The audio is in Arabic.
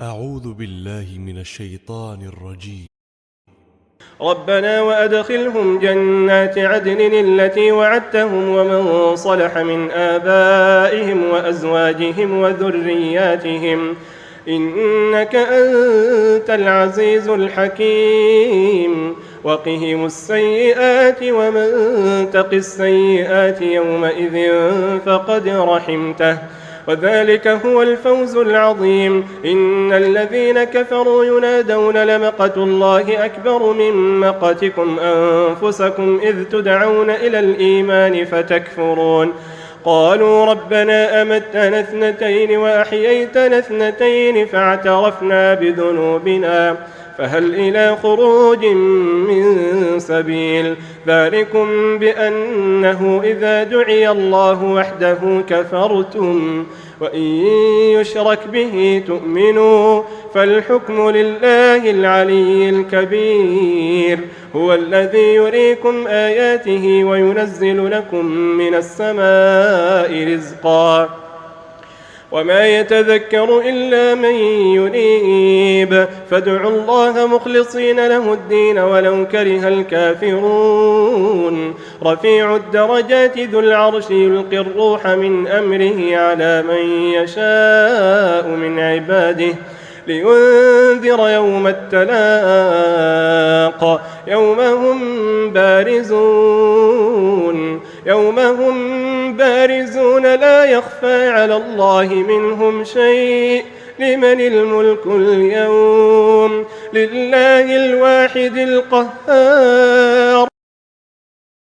أعوذ بالله من الشيطان الرجيم. ربنا وأدخلهم جنات عدن التي وعدتهم ومن صلح من آبائهم وأزواجهم وذرياتهم إنك أنت العزيز الحكيم. وقهم السيئات ومن تق السيئات يومئذ فقد رحمته وذلك هو الفوز العظيم. إن الذين كفروا ينادون لمقت الله أكبر من مقتكم أنفسكم إذ تدعون إلى الإيمان فتكفرون. قالوا ربنا أمتنا اثنتين وأحييتنا اثنتين فاعترفنا بذنوبنا فهل إلى خروج من سبيل. ذلكم بأنه إذا دعي الله وحده كفرتم وإن يشرك به تؤمنوا فالحكم لله العلي الكبير. هو الذي يريكم آياته وينزل لكم من السماء رزقا وما يتذكر إلا من ينيب. فادعوا الله مخلصين له الدين ولو كره الكافرون. رفيع الدرجات ذو العرش يلقي الروح من أمره على من يشاء من عباده لينذر يوم التلاق يوم هم بارزون لا يخفى على الله منهم شيء. لمن الملك اليوم؟ لله الواحد القهار.